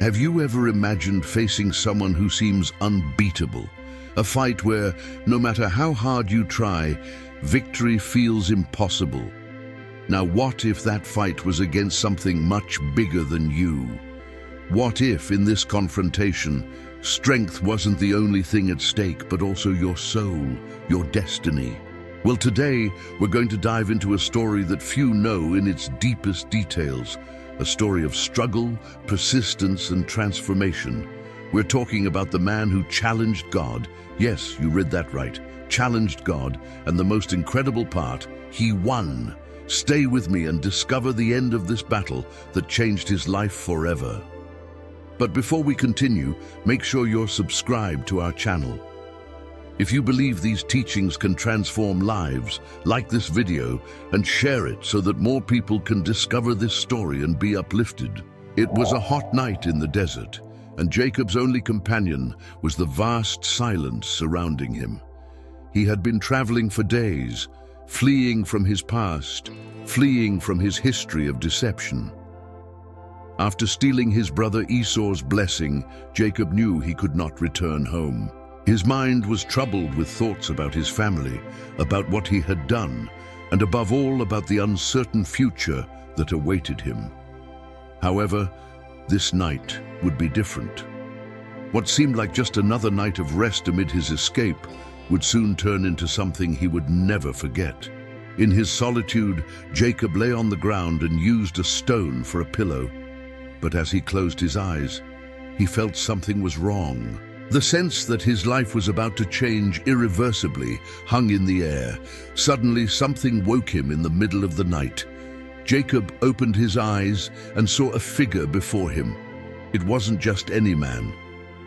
Have you ever imagined facing someone who seems unbeatable? A fight where, no matter how hard you try, victory feels impossible. Now, what if that fight was against something much bigger than you? What if, in this confrontation, strength wasn't the only thing at stake, but also your soul, your destiny? Well, today, we're going to dive into a story that few know in its deepest details. A story of struggle, persistence, and transformation. We're talking about the man who challenged God. Yes, you read that right. Challenged God, and the most incredible part, he won. Stay with me and discover the end of this battle that changed his life forever. But before we continue, make sure you're subscribed to our channel. If you believe these teachings can transform lives, like this video and share it so that more people can discover this story and be uplifted. It was a hot night in the desert, and Jacob's only companion was the vast silence surrounding him. He had been traveling for days, fleeing from his past, fleeing from his history of deception. After stealing his brother Esau's blessing, Jacob knew he could not return home. His mind was troubled with thoughts about his family, about what he had done, and above all about the uncertain future that awaited him. However, this night would be different. What seemed like just another night of rest amid his escape would soon turn into something he would never forget. In his solitude, Jacob lay on the ground and used a stone for a pillow. But as he closed his eyes, he felt something was wrong. The sense that his life was about to change irreversibly hung in the air. Suddenly, something woke him in the middle of the night. Jacob opened his eyes and saw a figure before him. It wasn't just any man.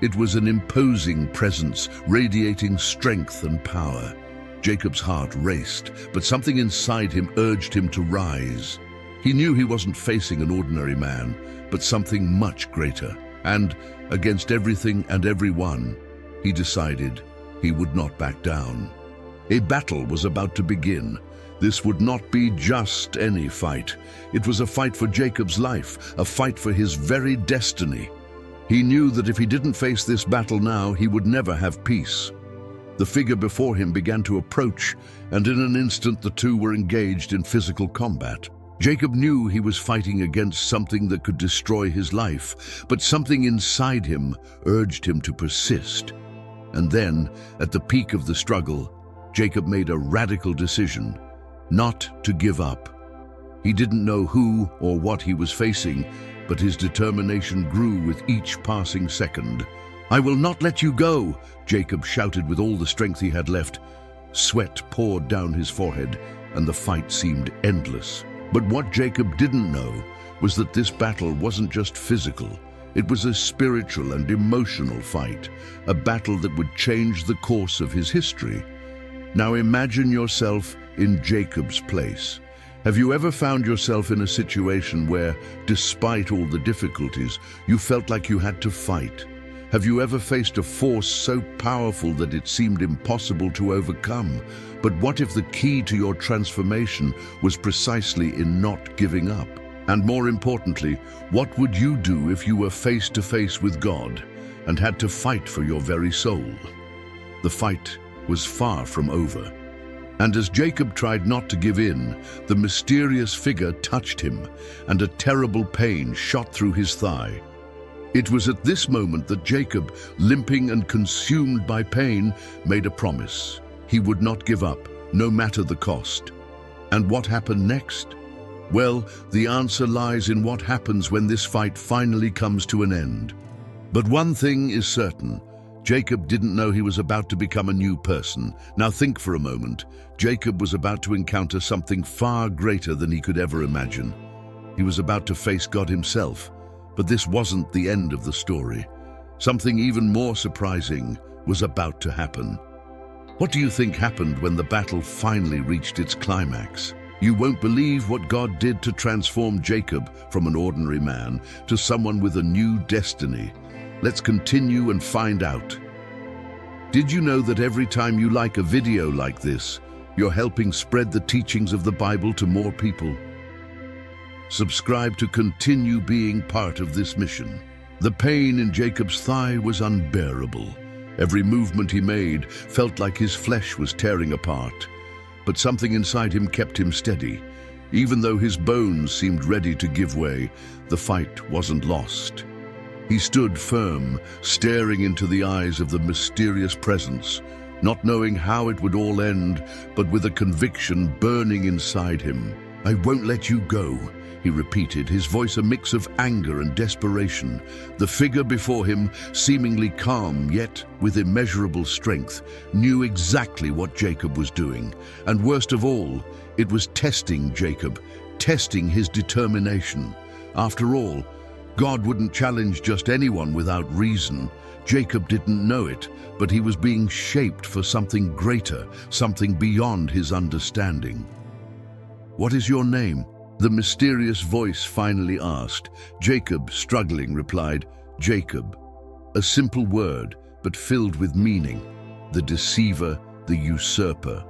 It was an imposing presence, radiating strength and power. Jacob's heart raced, but something inside him urged him to rise. He knew he wasn't facing an ordinary man, but something much greater. And, against everything and everyone, he decided he would not back down. A battle was about to begin. This would not be just any fight. It was a fight for Jacob's life, a fight for his very destiny. He knew that if he didn't face this battle now, he would never have peace. The figure before him began to approach, and in an instant the two were engaged in physical combat. Jacob knew he was fighting against something that could destroy his life, but something inside him urged him to persist. And then, at the peak of the struggle, Jacob made a radical decision, not to give up. He didn't know who or what he was facing, but his determination grew with each passing second. "I will not let you go," Jacob shouted with all the strength he had left. Sweat poured down his forehead, and the fight seemed endless. But what Jacob didn't know was that this battle wasn't just physical. It was a spiritual and emotional fight, a battle that would change the course of his history. Now imagine yourself in Jacob's place. Have you ever found yourself in a situation where, despite all the difficulties, you felt like you had to fight? Have you ever faced a force so powerful that it seemed impossible to overcome? But what if the key to your transformation was precisely in not giving up? And more importantly, what would you do if you were face to face with God and had to fight for your very soul? The fight was far from over. And as Jacob tried not to give in, the mysterious figure touched him, and a terrible pain shot through his thigh. It was at this moment that Jacob, limping and consumed by pain, made a promise. He would not give up, no matter the cost. And what happened next? Well, the answer lies in what happens when this fight finally comes to an end. But one thing is certain. Jacob didn't know he was about to become a new person. Now think for a moment. Jacob was about to encounter something far greater than he could ever imagine. He was about to face God himself. But this wasn't the end of the story. Something even more surprising was about to happen. What do you think happened when the battle finally reached its climax? You won't believe what God did to transform Jacob from an ordinary man to someone with a new destiny. Let's continue and find out. Did you know that every time you like a video like this, you're helping spread the teachings of the Bible to more people? Subscribe to continue being part of this mission. The pain in Jacob's thigh was unbearable. Every movement he made felt like his flesh was tearing apart. But something inside him kept him steady. Even though his bones seemed ready to give way, the fight wasn't lost. He stood firm, staring into the eyes of the mysterious presence, not knowing how it would all end, but with a conviction burning inside him. "I won't let you go," he repeated, his voice a mix of anger and desperation. The figure before him, seemingly calm yet with immeasurable strength, knew exactly what Jacob was doing. And worst of all, it was testing Jacob, testing his determination. After all, God wouldn't challenge just anyone without reason. Jacob didn't know it, but he was being shaped for something greater, something beyond his understanding. "What is your name?" the mysterious voice finally asked. Jacob, struggling, replied, "Jacob." A simple word, but filled with meaning. The deceiver, the usurper.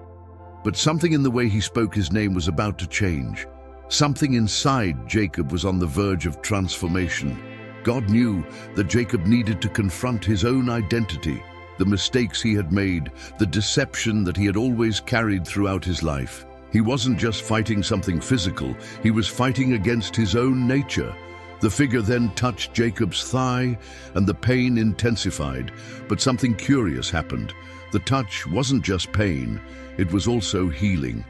But something in the way he spoke his name was about to change. Something inside Jacob was on the verge of transformation. God knew that Jacob needed to confront his own identity, the mistakes he had made, the deception that he had always carried throughout his life. He wasn't just fighting something physical, he was fighting against his own nature. The figure then touched Jacob's thigh, and the pain intensified. But something curious happened. The touch wasn't just pain, it was also healing.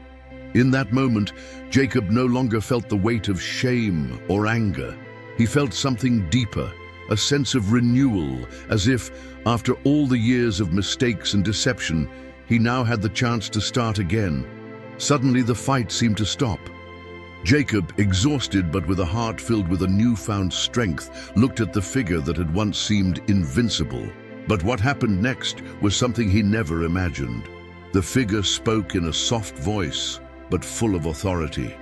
In that moment, Jacob no longer felt the weight of shame or anger. He felt something deeper, a sense of renewal, as if, after all the years of mistakes and deception, he now had the chance to start again. Suddenly the fight seemed to stop. Jacob, exhausted but with a heart filled with a newfound strength, looked at the figure that had once seemed invincible. But what happened next was something he never imagined. The figure spoke in a soft voice, but full of authority.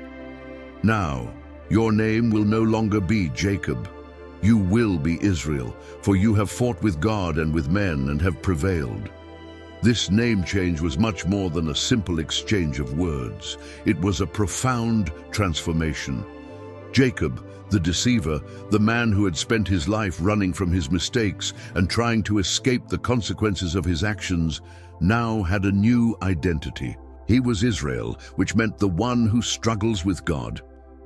"Now, your name will no longer be Jacob. You will be Israel, for you have fought with God and with men and have prevailed." This name change was much more than a simple exchange of words. It was a profound transformation. Jacob, the deceiver, the man who had spent his life running from his mistakes and trying to escape the consequences of his actions, now had a new identity. He was Israel, which meant the one who struggles with God.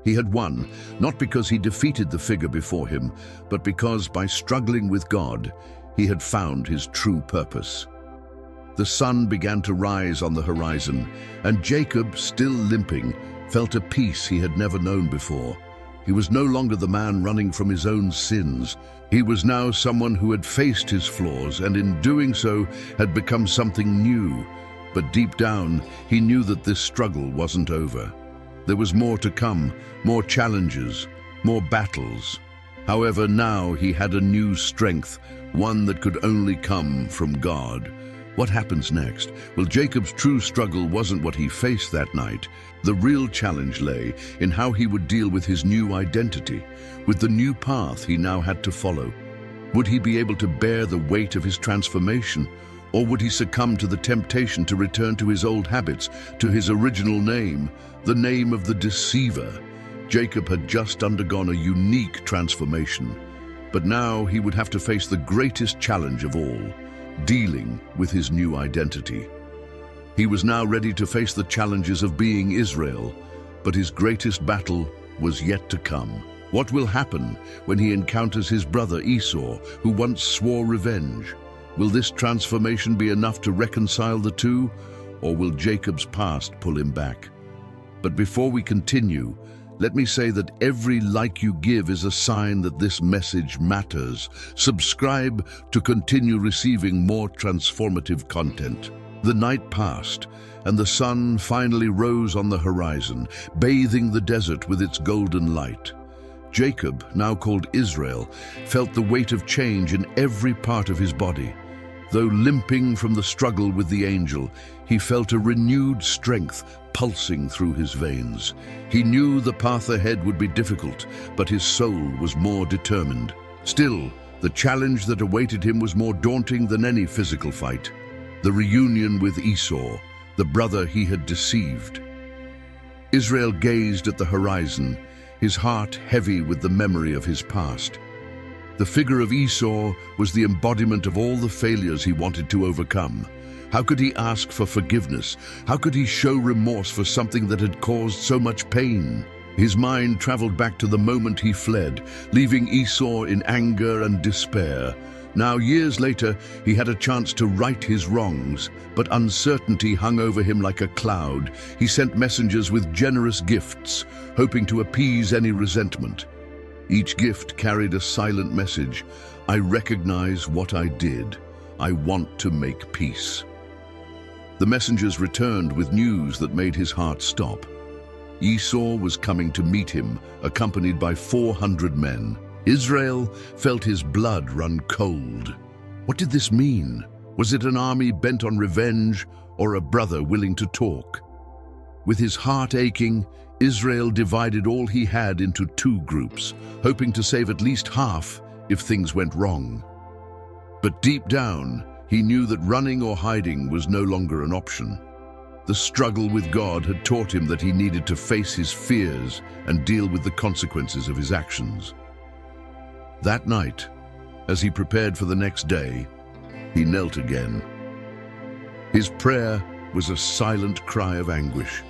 He had won, not because he defeated the figure before him, but because by struggling with God, he had found his true purpose. The sun began to rise on the horizon, and Jacob, still limping, felt a peace he had never known before. He was no longer the man running from his own sins. He was now someone who had faced his flaws and in doing so had become something new. But deep down, he knew that this struggle wasn't over. There was more to come, more challenges, more battles. However, now he had a new strength, one that could only come from God. What happens next? Well, Jacob's true struggle wasn't what he faced that night. The real challenge lay in how he would deal with his new identity, with the new path he now had to follow. Would he be able to bear the weight of his transformation? Or would he succumb to the temptation to return to his old habits, to his original name, the name of the deceiver? Jacob had just undergone a unique transformation, but now he would have to face the greatest challenge of all, dealing with his new identity. He was now ready to face the challenges of being Israel, but his greatest battle was yet to come. What will happen when he encounters his brother Esau, who once swore revenge? Will this transformation be enough to reconcile the two, or will Jacob's past pull him back? But before we continue, let me say that every like you give is a sign that this message matters. Subscribe to continue receiving more transformative content. The night passed, and the sun finally rose on the horizon, bathing the desert with its golden light. Jacob, now called Israel, felt the weight of change in every part of his body. Though limping from the struggle with the angel, he felt a renewed strength pulsing through his veins. He knew the path ahead would be difficult, but his soul was more determined. Still, the challenge that awaited him was more daunting than any physical fight. The reunion with Esau, the brother he had deceived. Israel gazed at the horizon, his heart heavy with the memory of his past. The figure of Esau was the embodiment of all the failures he wanted to overcome. How could he ask for forgiveness? How could he show remorse for something that had caused so much pain? His mind traveled back to the moment he fled, leaving Esau in anger and despair. Now, years later, he had a chance to right his wrongs, but uncertainty hung over him like a cloud. He sent messengers with generous gifts, hoping to appease any resentment. Each gift carried a silent message. I recognize what I did. I want to make peace. The messengers returned with news that made his heart stop. Esau was coming to meet him, accompanied by 400 men. Israel felt his blood run cold. What did this mean? Was it an army bent on revenge, or a brother willing to talk? With his heart aching, Israel divided all he had into two groups, hoping to save at least half if things went wrong. But deep down, he knew that running or hiding was no longer an option. The struggle with God had taught him that he needed to face his fears and deal with the consequences of his actions. That night, as he prepared for the next day, he knelt again. His prayer was a silent cry of anguish.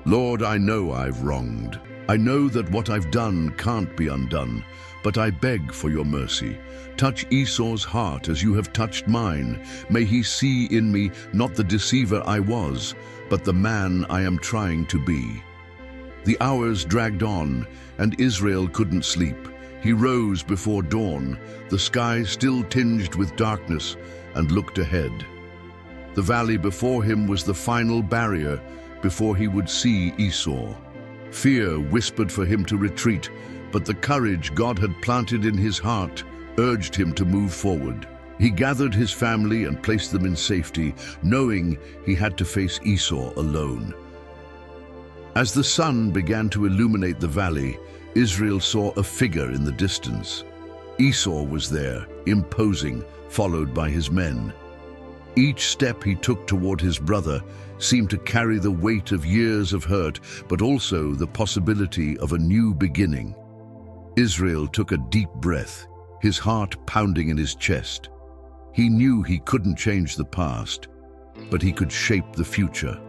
Lord, I know I've wronged. I know that what I've done can't be undone, but I beg for your mercy. Touch Esau's heart as you have touched mine. May he see in me not the deceiver I was, but the man I am trying to be. The hours dragged on, and Israel couldn't sleep. He rose before dawn, the sky still tinged with darkness, and looked ahead. The valley before him was the final barrier before he would see Esau. Fear whispered for him to retreat, but the courage God had planted in his heart urged him to move forward. He gathered his family and placed them in safety, knowing he had to face Esau alone. As the sun began to illuminate the valley, Israel saw a figure in the distance. Esau was there, imposing, followed by his men. Each step he took toward his brother seemed to carry the weight of years of hurt, but also the possibility of a new beginning. Israel took a deep breath, his heart pounding in his chest. He knew he couldn't change the past, but he could shape the future.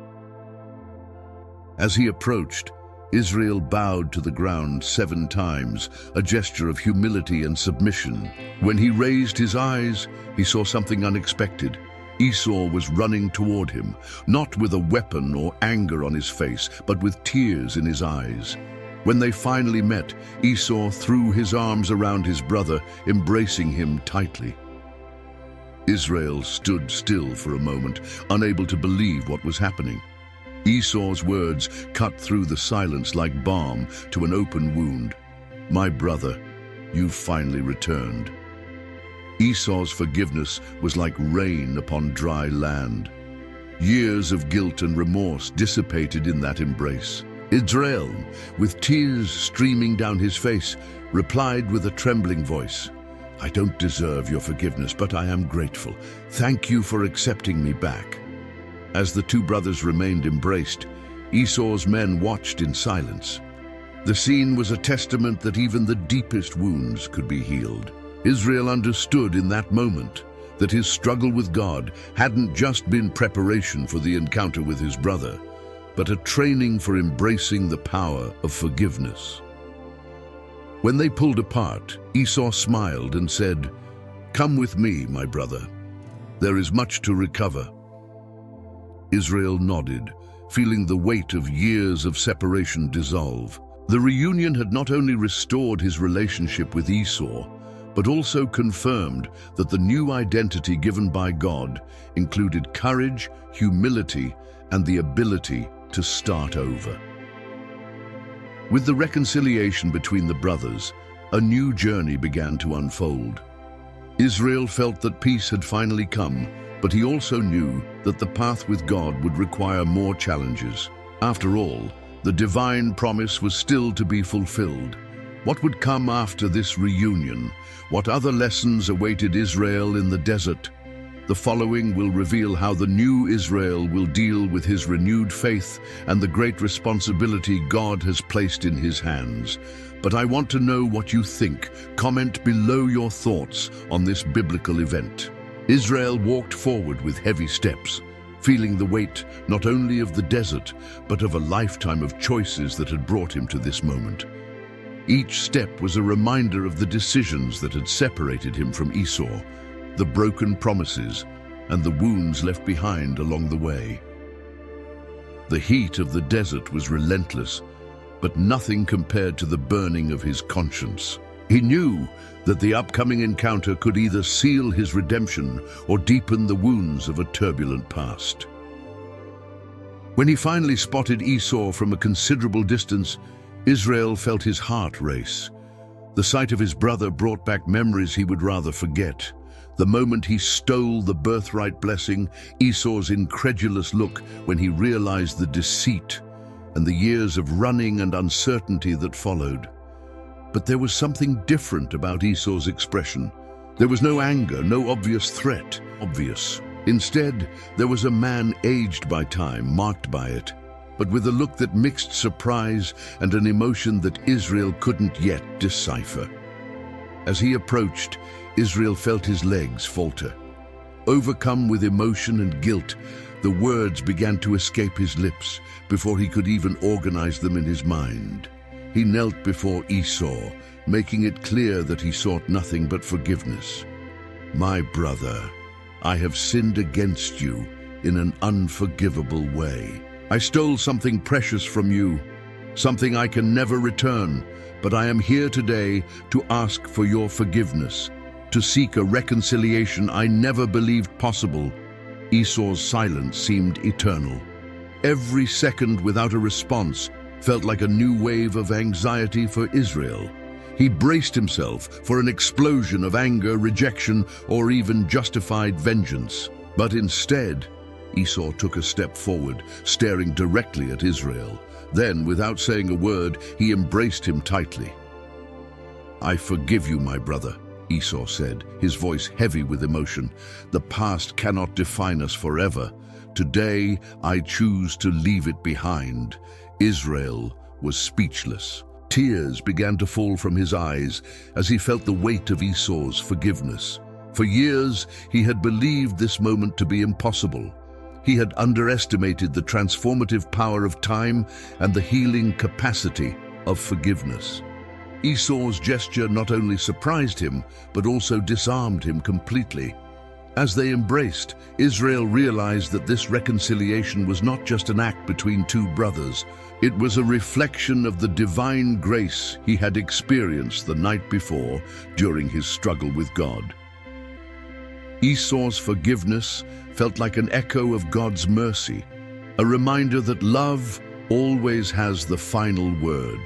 As he approached, Israel bowed to the ground 7 times, a gesture of humility and submission. When he raised his eyes, he saw something unexpected. Esau was running toward him, not with a weapon or anger on his face, but with tears in his eyes. When they finally met, Esau threw his arms around his brother, embracing him tightly. Israel stood still for a moment, unable to believe what was happening. Esau's words cut through the silence like balm to an open wound. My brother, you've finally returned. Esau's forgiveness was like rain upon dry land. Years of guilt and remorse dissipated in that embrace. Israel, with tears streaming down his face, replied with a trembling voice, I don't deserve your forgiveness, but I am grateful. Thank you for accepting me back. As the two brothers remained embraced, Esau's men watched in silence. The scene was a testament that even the deepest wounds could be healed. Israel understood in that moment that his struggle with God hadn't just been preparation for the encounter with his brother, but a training for embracing the power of forgiveness. When they pulled apart, Esau smiled and said, Come with me, my brother. There is much to recover. Israel nodded, feeling the weight of years of separation dissolve. The reunion had not only restored his relationship with Esau, but also confirmed that the new identity given by God included courage, humility, and the ability to start over. With the reconciliation between the brothers, a new journey began to unfold. Israel felt that peace had finally come, but he also knew that the path with God would require more challenges. After all, the divine promise was still to be fulfilled. What would come after this reunion? What other lessons awaited Israel in the desert? The following will reveal how the new Israel will deal with his renewed faith and the great responsibility God has placed in his hands. But I want to know what you think. Comment below your thoughts on this biblical event. Israel walked forward with heavy steps, feeling the weight not only of the desert, but of a lifetime of choices that had brought him to this moment. Each step was a reminder of the decisions that had separated him from Esau, the broken promises, and the wounds left behind along the way. The heat of the desert was relentless, but nothing compared to the burning of his conscience. He knew that the upcoming encounter could either seal his redemption or deepen the wounds of a turbulent past. When he finally spotted Esau from a considerable distance, Israel felt his heart race. The sight of his brother brought back memories he would rather forget. The moment he stole the birthright blessing, Esau's incredulous look when he realized the deceit, and the years of running and uncertainty that followed. But there was something different about Esau's expression. There was no anger, no obvious threat. Instead, there was a man aged by time, marked by it, but with a look that mixed surprise and an emotion that Israel couldn't yet decipher. As he approached, Israel felt his legs falter. Overcome with emotion and guilt, the words began to escape his lips before he could even organize them in his mind. He knelt before Esau, making it clear that he sought nothing but forgiveness. "My brother, I have sinned against you in an unforgivable way. I stole something precious from you, something I can never return, but I am here today to ask for your forgiveness, to seek a reconciliation I never believed possible." Esau's silence seemed eternal. Every second without a response felt like a new wave of anxiety for Israel. He braced himself for an explosion of anger, rejection, or even justified vengeance. But instead, Esau took a step forward, staring directly at Israel. Then, without saying a word, he embraced him tightly. "I forgive you, my brother," Esau said, his voice heavy with emotion. "The past cannot define us forever. Today, I choose to leave it behind." Israel was speechless. Tears began to fall from his eyes as he felt the weight of Esau's forgiveness. For years, he had believed this moment to be impossible. He had underestimated the transformative power of time and the healing capacity of forgiveness. Esau's gesture not only surprised him, but also disarmed him completely. As they embraced, Israel realized that this reconciliation was not just an act between two brothers. It was a reflection of the divine grace he had experienced the night before during his struggle with God. Esau's forgiveness felt like an echo of God's mercy, a reminder that love always has the final word.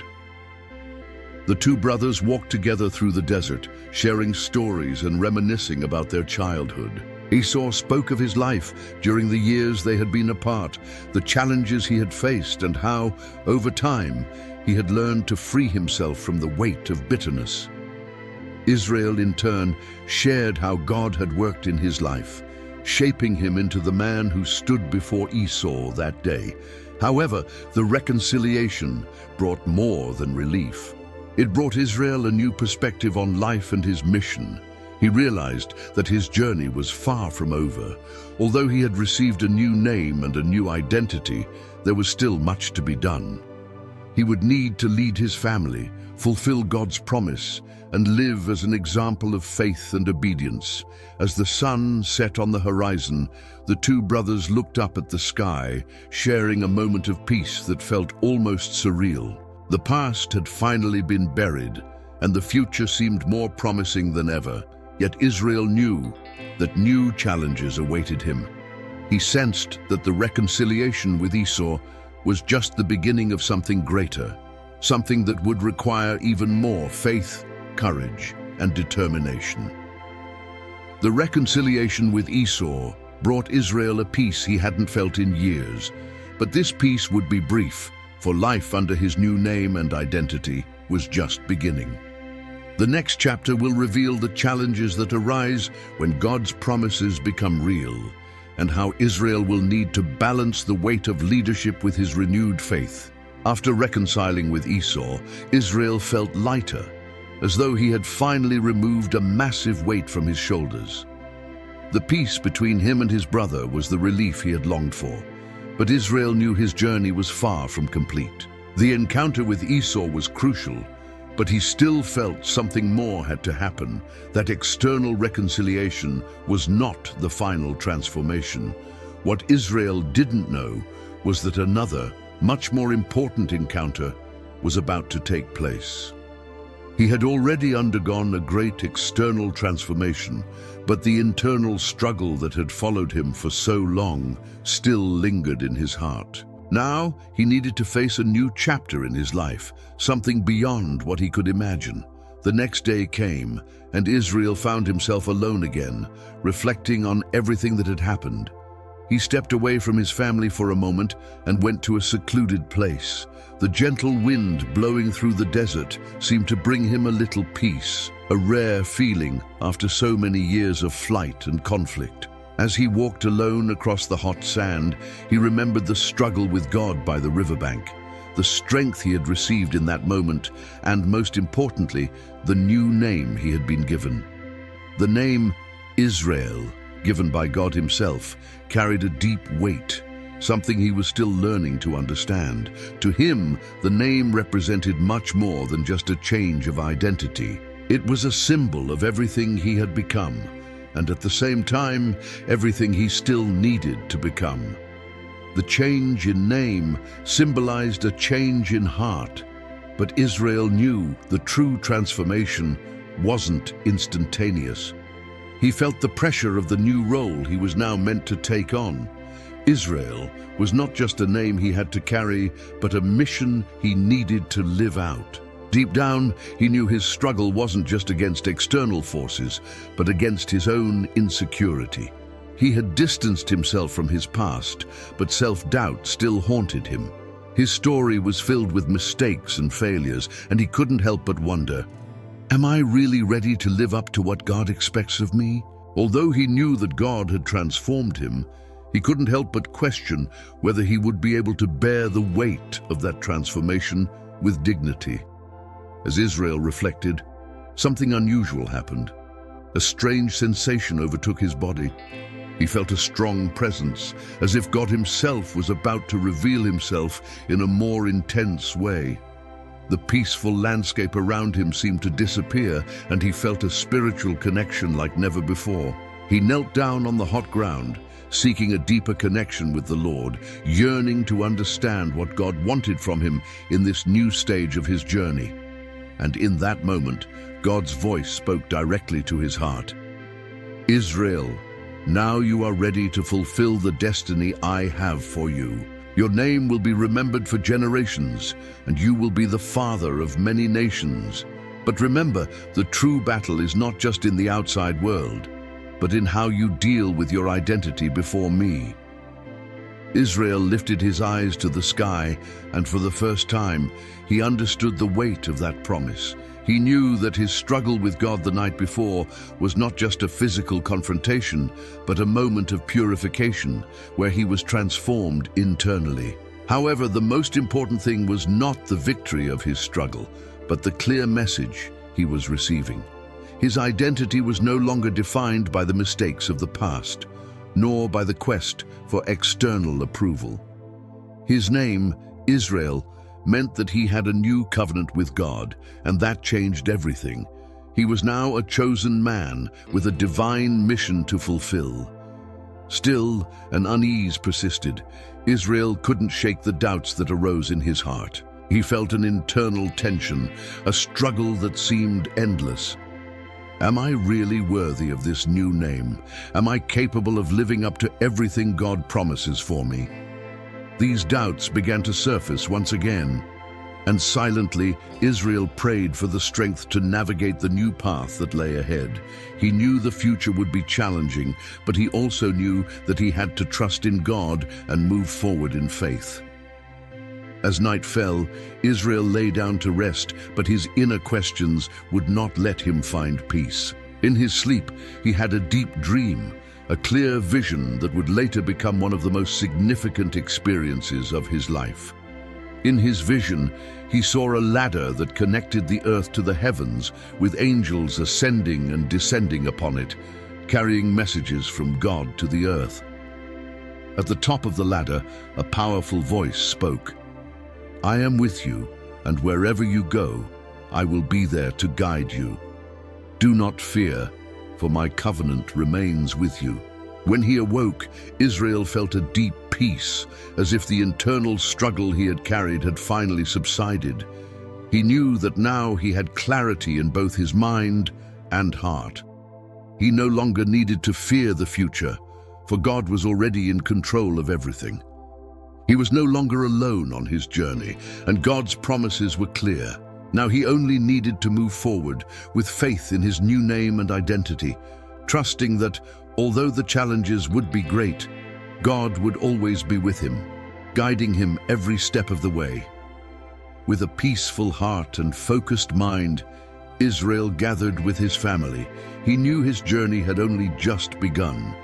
The two brothers walked together through the desert, sharing stories and reminiscing about their childhood. Esau spoke of his life during the years they had been apart, the challenges he had faced, and how, over time, he had learned to free himself from the weight of bitterness. Israel, in turn, shared how God had worked in his life, shaping him into the man who stood before Esau that day. However, the reconciliation brought more than relief. It brought Israel a new perspective on life and his mission. He realized that his journey was far from over. Although he had received a new name and a new identity, there was still much to be done. He would need to lead his family, fulfill God's promise, and live as an example of faith and obedience. As the sun set on the horizon, the two brothers looked up at the sky, sharing a moment of peace that felt almost surreal. The past had finally been buried, and the future seemed more promising than ever. Yet Israel knew that new challenges awaited him. He sensed that the reconciliation with Esau was just the beginning of something greater, something that would require even more faith, courage, and determination. The reconciliation with Esau brought Israel a peace he hadn't felt in years, but this peace would be brief, for life under his new name and identity was just beginning. The next chapter will reveal the challenges that arise when God's promises become real, and how Israel will need to balance the weight of leadership with his renewed faith. After reconciling with Esau, Israel felt lighter, as though he had finally removed a massive weight from his shoulders. The peace between him and his brother was the relief he had longed for, but Israel knew his journey was far from complete. The encounter with Esau was crucial, but he still felt something more had to happen. That external reconciliation was not the final transformation. What Israel didn't know was that another, much more important encounter was about to take place. He had already undergone a great external transformation, but the internal struggle that had followed him for so long still lingered in his heart. Now, he needed to face a new chapter in his life, something beyond what he could imagine. The next day came, and Israel found himself alone again, reflecting on everything that had happened. He stepped away from his family for a moment and went to a secluded place. The gentle wind blowing through the desert seemed to bring him a little peace, a rare feeling after so many years of flight and conflict. As he walked alone across the hot sand, he remembered the struggle with God by the riverbank, the strength he had received in that moment, and most importantly, the new name he had been given. The name Israel, given by God himself, carried a deep weight, something he was still learning to understand. To him, the name represented much more than just a change of identity. It was a symbol of everything he had become, and at the same time, everything he still needed to become. The change in name symbolized a change in heart, but Israel knew the true transformation wasn't instantaneous. He felt the pressure of the new role he was now meant to take on. Israel was not just a name he had to carry, but a mission he needed to live out. Deep down, he knew his struggle wasn't just against external forces, but against his own insecurity. He had distanced himself from his past, but self-doubt still haunted him. His story was filled with mistakes and failures, and he couldn't help but wonder, am I really ready to live up to what God expects of me? Although he knew that God had transformed him, he couldn't help but question whether he would be able to bear the weight of that transformation with dignity. As Israel reflected, something unusual happened. A strange sensation overtook his body. He felt a strong presence, as if God himself was about to reveal himself in a more intense way. The peaceful landscape around him seemed to disappear, and he felt a spiritual connection like never before. He knelt down on the hot ground, seeking a deeper connection with the Lord, yearning to understand what God wanted from him in this new stage of his journey. And in that moment, God's voice spoke directly to his heart. Israel, now you are ready to fulfill the destiny I have for you. Your name will be remembered for generations, and you will be the father of many nations. But remember, the true battle is not just in the outside world, but in how you deal with your identity before me. Israel lifted his eyes to the sky, and for the first time, he understood the weight of that promise. He knew that his struggle with God the night before was not just a physical confrontation, but a moment of purification, where he was transformed internally. However, the most important thing was not the victory of his struggle, but the clear message he was receiving. His identity was no longer defined by the mistakes of the past, nor by the quest for external approval. His name, Israel, meant that he had a new covenant with God, and that changed everything. He was now a chosen man with a divine mission to fulfill. Still, an unease persisted. Israel couldn't shake the doubts that arose in his heart. He felt an internal tension, a struggle that seemed endless. Am I really worthy of this new name? Am I capable of living up to everything God promises for me? These doubts began to surface once again, and silently Israel prayed for the strength to navigate the new path that lay ahead. He knew the future would be challenging, but he also knew that he had to trust in God and move forward in faith. As night fell, Israel lay down to rest, but his inner questions would not let him find peace. In his sleep, he had a deep dream, a clear vision that would later become one of the most significant experiences of his life. In his vision, he saw a ladder that connected the earth to the heavens, with angels ascending and descending upon it, carrying messages from God to the earth. At the top of the ladder, a powerful voice spoke, "I am with you, and wherever you go, I will be there to guide you. Do not fear, for my covenant remains with you." When he awoke, Israel felt a deep peace, as if the internal struggle he had carried had finally subsided. He knew that now he had clarity in both his mind and heart. He no longer needed to fear the future, for God was already in control of everything. He was no longer alone on his journey, and God's promises were clear. Now he only needed to move forward with faith in his new name and identity, trusting that, although the challenges would be great, God would always be with him, guiding him every step of the way. With a peaceful heart and focused mind, Israel gathered with his family. He knew his journey had only just begun.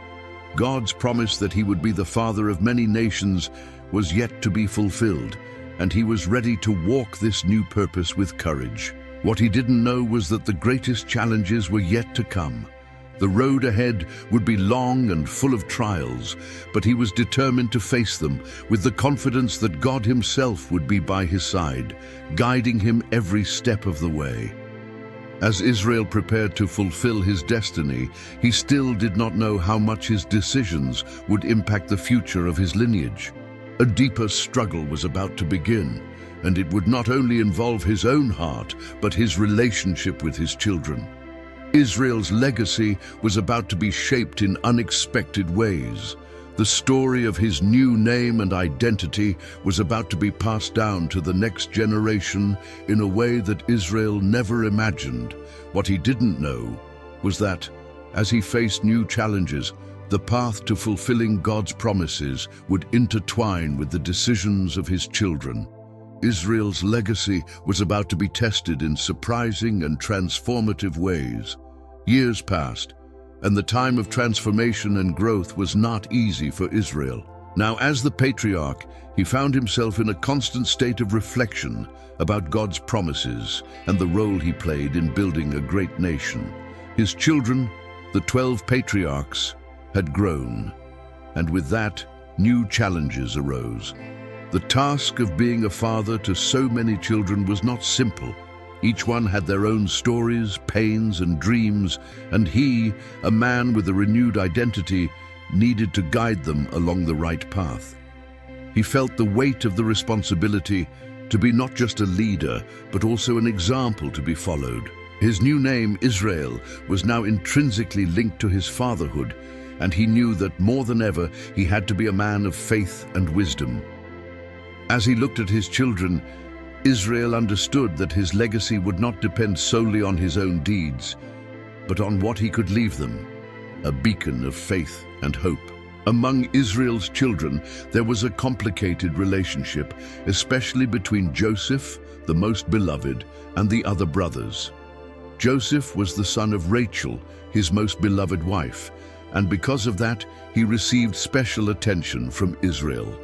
God's promise that he would be the father of many nations was yet to be fulfilled, and he was ready to walk this new purpose with courage. What he didn't know was that the greatest challenges were yet to come. The road ahead would be long and full of trials, but he was determined to face them with the confidence that God himself would be by his side, guiding him every step of the way. As Israel prepared to fulfill his destiny, he still did not know how much his decisions would impact the future of his lineage. A deeper struggle was about to begin, and it would not only involve his own heart, but his relationship with his children. Israel's legacy was about to be shaped in unexpected ways. The story of his new name and identity was about to be passed down to the next generation in a way that Israel never imagined. What he didn't know was that, as he faced new challenges, the path to fulfilling God's promises would intertwine with the decisions of his children. Israel's legacy was about to be tested in surprising and transformative ways. Years passed, and the time of transformation and growth was not easy for Israel. Now, as the patriarch, he found himself in a constant state of reflection about God's promises and the role he played in building a great nation. His children, the 12 patriarchs, had grown, and with that, new challenges arose. The task of being a father to so many children was not simple. Each one had their own stories, pains, and dreams, and he, a man with a renewed identity, needed to guide them along the right path. He felt the weight of the responsibility to be not just a leader, but also an example to be followed. His new name, Israel, was now intrinsically linked to his fatherhood, and he knew that more than ever he had to be a man of faith and wisdom. As he looked at his children, Israel understood that his legacy would not depend solely on his own deeds, but on what he could leave them, a beacon of faith and hope. Among Israel's children, there was a complicated relationship, especially between Joseph, the most beloved, and the other brothers. Joseph was the son of Rachel, his most beloved wife, and because of that, he received special attention from Israel.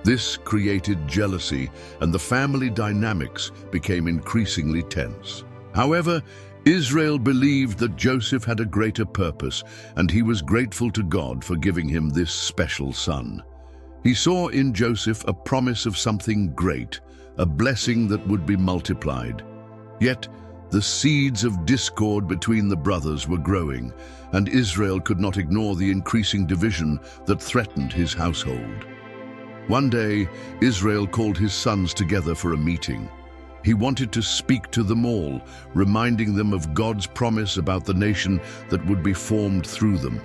This created jealousy, and the family dynamics became increasingly tense. However, Israel believed that Joseph had a greater purpose, and he was grateful to God for giving him this special son. He saw in Joseph a promise of something great, a blessing that would be multiplied. Yet, the seeds of discord between the brothers were growing, and Israel could not ignore the increasing division that threatened his household. One day, Israel called his sons together for a meeting. He wanted to speak to them all, reminding them of God's promise about the nation that would be formed through them.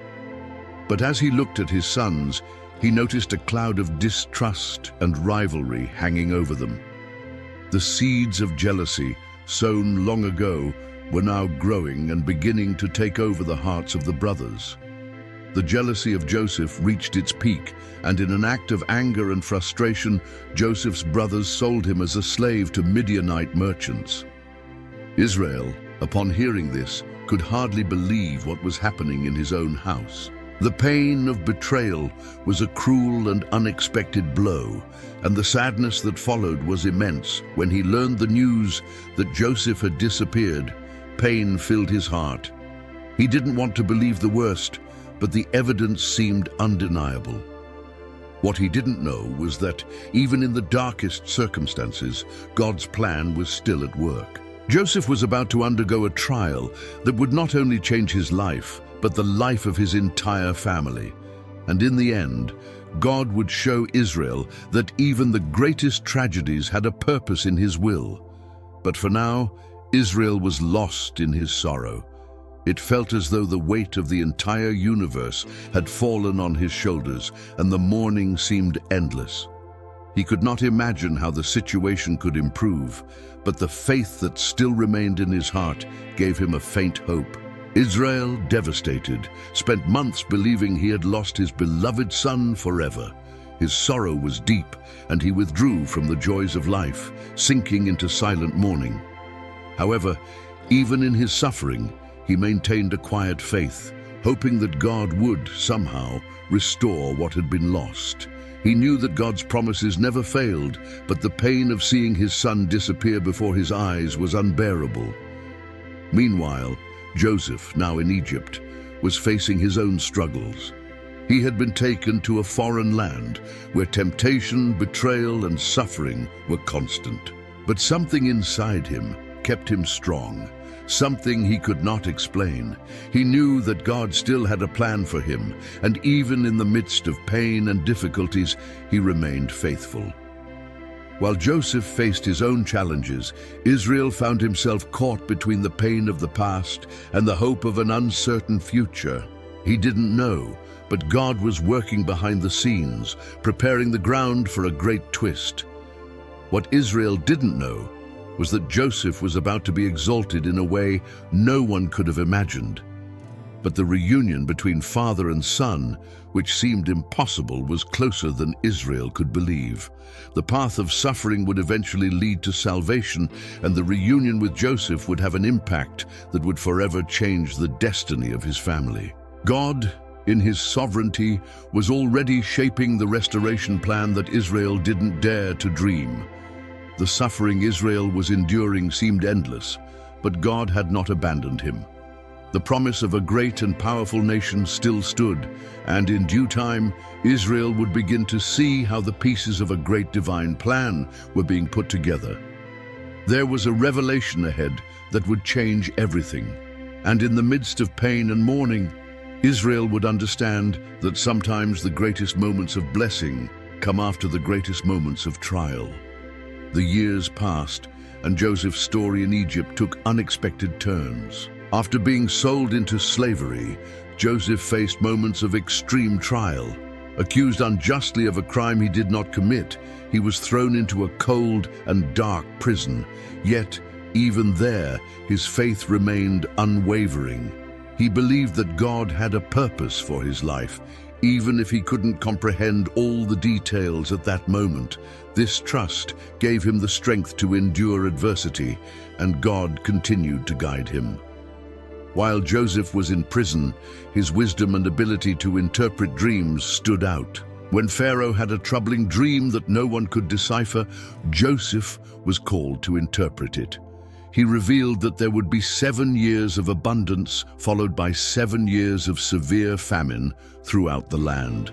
But as he looked at his sons, he noticed a cloud of distrust and rivalry hanging over them. The seeds of jealousy, sown long ago, were now growing and beginning to take over the hearts of the brothers. the jealousy of Joseph reached its peak, and in an act of anger and frustration, Joseph's brothers sold him as a slave to Midianite merchants. Israel, upon hearing this, could hardly believe what was happening in his own house. The pain of betrayal was a cruel and unexpected blow, and the sadness that followed was immense. When he learned the news that Joseph had disappeared, pain filled his heart. He didn't want to believe the worst, but the evidence seemed undeniable. What he didn't know was that, even in the darkest circumstances, God's plan was still at work. Joseph was about to undergo a trial that would not only change his life, but the life of his entire family. And in the end, God would show Israel that even the greatest tragedies had a purpose in his will. But for now, Israel was lost in his sorrow. It felt as though the weight of the entire universe had fallen on his shoulders, and the mourning seemed endless. He could not imagine how the situation could improve, but the faith that still remained in his heart gave him a faint hope. Israel, devastated, spent months believing he had lost his beloved son forever. His sorrow was deep, and he withdrew from the joys of life, sinking into silent mourning. However, even in his suffering, he maintained a quiet faith, hoping that God would, somehow, restore what had been lost. He knew that God's promises never failed, but the pain of seeing his son disappear before his eyes was unbearable. Meanwhile, Joseph, now in Egypt, was facing his own struggles. He had been taken to a foreign land where temptation, betrayal, and suffering were constant. But something inside him kept him strong, something he could not explain. He knew that God still had a plan for him, and even in the midst of pain and difficulties, he remained faithful. While Joseph faced his own challenges, Israel found himself caught between the pain of the past and the hope of an uncertain future. He didn't know, but God was working behind the scenes, preparing the ground for a great twist. What Israel didn't know was that Joseph was about to be exalted in a way no one could have imagined. But the reunion between father and son, which seemed impossible, was closer than Israel could believe. The path of suffering would eventually lead to salvation, and the reunion with Joseph would have an impact that would forever change the destiny of his family. God, in his sovereignty, was already shaping the restoration plan that Israel didn't dare to dream. The suffering Israel was enduring seemed endless, but God had not abandoned him. The promise of a great and powerful nation still stood, and in due time, Israel would begin to see how the pieces of a great divine plan were being put together. There was a revelation ahead that would change everything, and in the midst of pain and mourning, Israel would understand that sometimes the greatest moments of blessing come after the greatest moments of trial. The years passed, and Joseph's story in Egypt took unexpected turns. After being sold into slavery, Joseph faced moments of extreme trial. Accused unjustly of a crime he did not commit, he was thrown into a cold and dark prison. Yet, even there, his faith remained unwavering. He believed that God had a purpose for his life, even if he couldn't comprehend all the details at that moment. This trust gave him the strength to endure adversity, and God continued to guide him. While Joseph was in prison, his wisdom and ability to interpret dreams stood out. When Pharaoh had a troubling dream that no one could decipher, Joseph was called to interpret it. He revealed that there would be 7 years of abundance, followed by 7 years of severe famine throughout the land.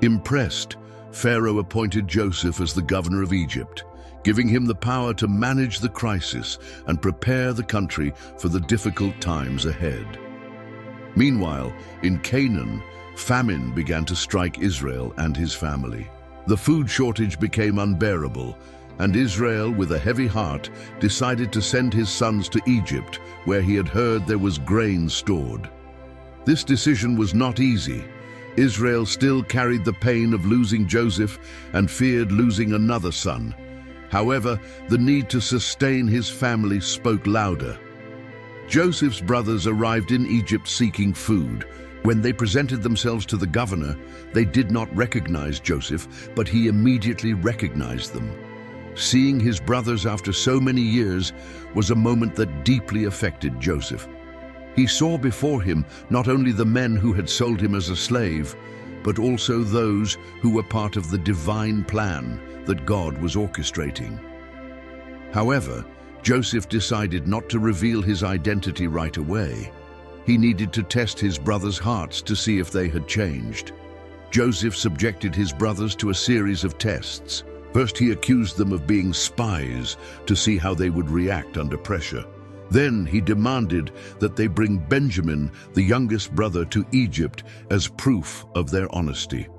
Impressed, Pharaoh appointed Joseph as the governor of Egypt, giving him the power to manage the crisis and prepare the country for the difficult times ahead. Meanwhile, in Canaan, famine began to strike Israel and his family. The food shortage became unbearable, and Israel, with a heavy heart, decided to send his sons to Egypt, where he had heard there was grain stored. This decision was not easy. Israel still carried the pain of losing Joseph and feared losing another son. However, the need to sustain his family spoke louder. Joseph's brothers arrived in Egypt seeking food. When they presented themselves to the governor, they did not recognize Joseph, but he immediately recognized them. Seeing his brothers after so many years was a moment that deeply affected Joseph. He saw before him not only the men who had sold him as a slave, but also those who were part of the divine plan that God was orchestrating. However, Joseph decided not to reveal his identity right away. He needed to test his brothers' hearts to see if they had changed. Joseph subjected his brothers to a series of tests. First, he accused them of being spies to see how they would react under pressure. Then he demanded that they bring Benjamin, the youngest brother, to Egypt as proof of their honesty.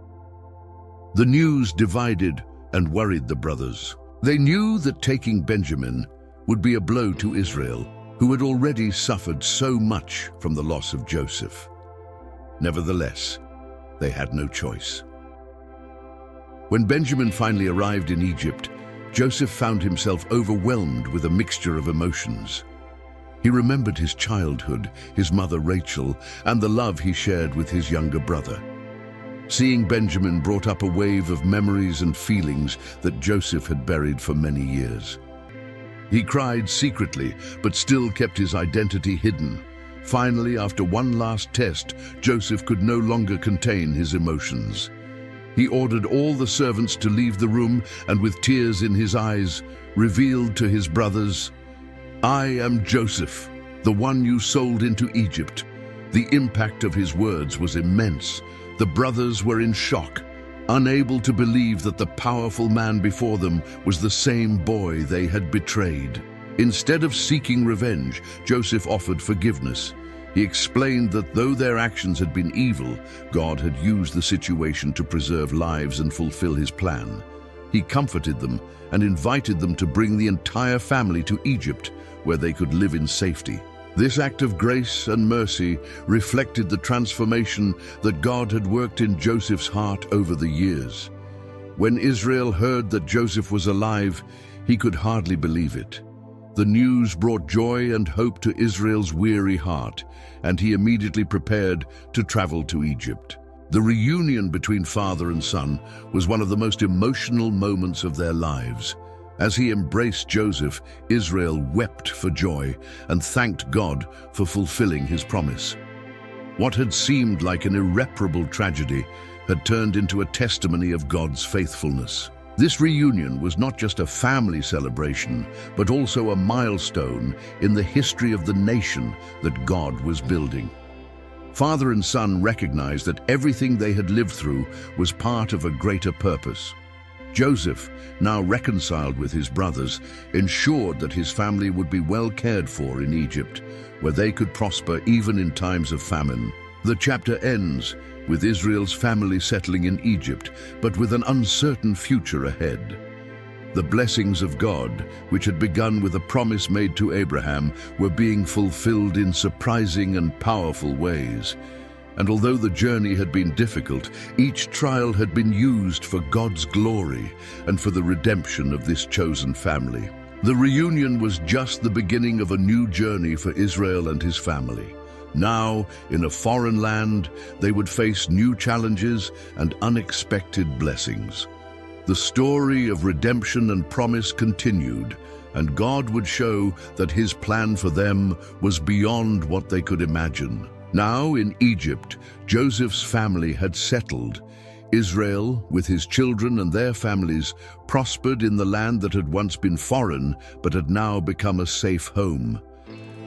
The news divided and worried the brothers. They knew that taking Benjamin would be a blow to Israel, who had already suffered so much from the loss of Joseph. Nevertheless, they had no choice. When Benjamin finally arrived in Egypt, Joseph found himself overwhelmed with a mixture of emotions. He remembered his childhood, his mother Rachel, and the love he shared with his younger brother. Seeing Benjamin brought up a wave of memories and feelings that Joseph had buried for many years. He cried secretly, but still kept his identity hidden. Finally, after one last test, Joseph could no longer contain his emotions. He ordered all the servants to leave the room and, with tears in his eyes, revealed to his brothers, "I am Joseph, the one you sold into Egypt." The impact of his words was immense. The brothers were in shock, unable to believe that the powerful man before them was the same boy they had betrayed. Instead of seeking revenge, Joseph offered forgiveness. He explained that though their actions had been evil, God had used the situation to preserve lives and fulfill his plan. He comforted them and invited them to bring the entire family to Egypt, where they could live in safety. This act of grace and mercy reflected the transformation that God had worked in Joseph's heart over the years. When Israel heard that Joseph was alive, he could hardly believe it. The news brought joy and hope to Israel's weary heart, and he immediately prepared to travel to Egypt. The reunion between father and son was one of the most emotional moments of their lives. As he embraced Joseph, Israel wept for joy and thanked God for fulfilling his promise. What had seemed like an irreparable tragedy had turned into a testimony of God's faithfulness. This reunion was not just a family celebration, but also a milestone in the history of the nation that God was building. Father and son recognized that everything they had lived through was part of a greater purpose. Joseph, now reconciled with his brothers, ensured that his family would be well cared for in Egypt, where they could prosper even in times of famine. The chapter ends with Israel's family settling in Egypt, but with an uncertain future ahead. The blessings of God, which had begun with a promise made to Abraham, were being fulfilled in surprising and powerful ways. And although the journey had been difficult, each trial had been used for God's glory and for the redemption of this chosen family. The reunion was just the beginning of a new journey for Israel and his family. Now, in a foreign land, they would face new challenges and unexpected blessings. The story of redemption and promise continued, and God would show that his plan for them was beyond what they could imagine. Now in Egypt, Joseph's family had settled. Israel, with his children and their families, prospered in the land that had once been foreign but had now become a safe home.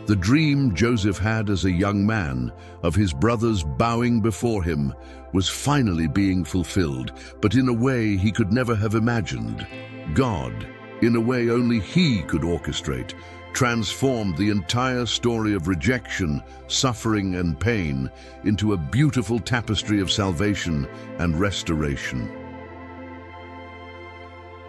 The dream Joseph had as a young man of his brothers bowing before him was finally being fulfilled, but in a way he could never have imagined. God, in a way only he could orchestrate, transformed the entire story of rejection, suffering, and pain into a beautiful tapestry of salvation and restoration.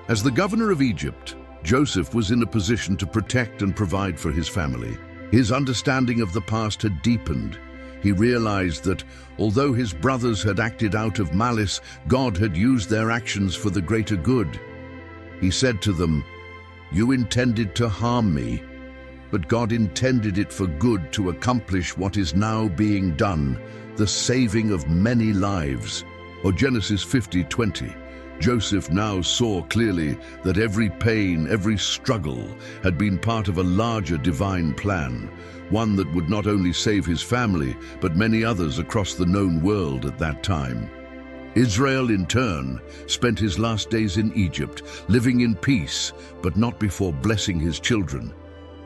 As the governor of Egypt, Joseph was in a position to protect and provide for his family. His understanding of the past had deepened. He realized that, although his brothers had acted out of malice, God had used their actions for the greater good. He said to them, "You intended to harm me, but God intended it for good to accomplish what is now being done, the saving of many lives. Or Genesis 50:20. Joseph now saw clearly that every pain, every struggle had been part of a larger divine plan, one that would not only save his family, but many others across the known world at that time. Israel, in turn, spent his last days in Egypt, living in peace, but not before blessing his children.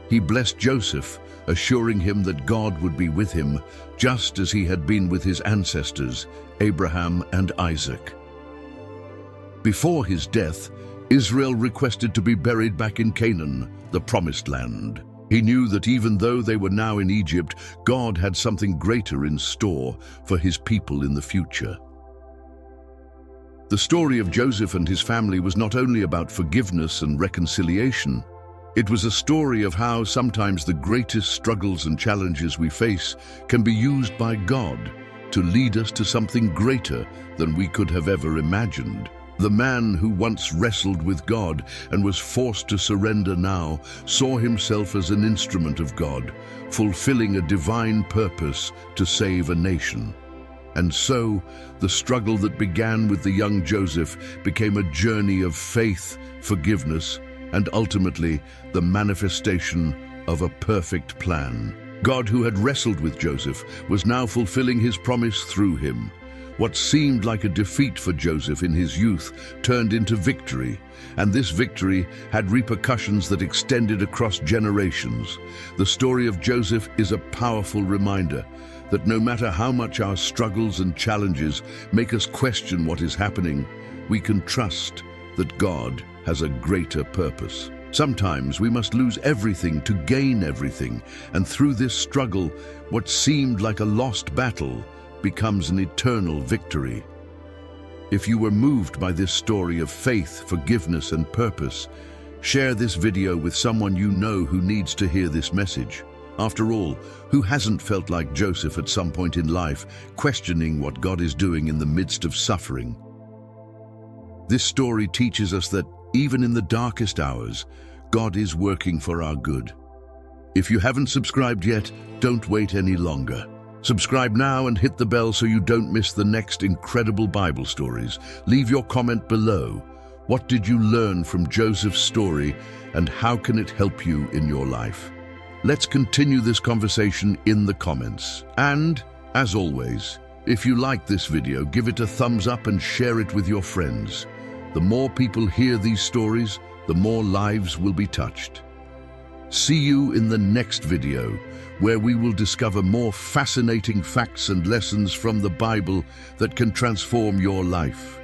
He blessed Joseph, assuring him that God would be with him, just as he had been with his ancestors, Abraham and Isaac. Before his death, Israel requested to be buried back in Canaan, the Promised Land. He knew that even though they were now in Egypt, God had something greater in store for his people in the future. The story of Joseph and his family was not only about forgiveness and reconciliation. It was a story of how sometimes the greatest struggles and challenges we face can be used by God to lead us to something greater than we could have ever imagined. The man who once wrestled with God and was forced to surrender now saw himself as an instrument of God, fulfilling a divine purpose to save a nation. And so, the struggle that began with the young Joseph became a journey of faith, forgiveness, and ultimately the manifestation of a perfect plan. God, who had wrestled with Joseph, was now fulfilling his promise through him. What seemed like a defeat for Joseph in his youth turned into victory, and this victory had repercussions that extended across generations. The story of Joseph is a powerful reminder that no matter how much our struggles and challenges make us question what is happening, we can trust that God has a greater purpose. Sometimes we must lose everything to gain everything, and through this struggle, what seemed like a lost battle becomes an eternal victory. If you were moved by this story of faith, forgiveness, and purpose, share this video with someone you know who needs to hear this message. After all, who hasn't felt like Joseph at some point in life, questioning what God is doing in the midst of suffering? This story teaches us that even in the darkest hours, God is working for our good. If you haven't subscribed yet, don't wait any longer. Subscribe now and hit the bell so you don't miss the next incredible Bible stories. Leave your comment below. What did you learn from Joseph's story, and how can it help you in your life? Let's continue this conversation in the comments. And, as always, if you like this video, give it a thumbs up and share it with your friends. The more people hear these stories, the more lives will be touched. See you in the next video, where we will discover more fascinating facts and lessons from the Bible that can transform your life.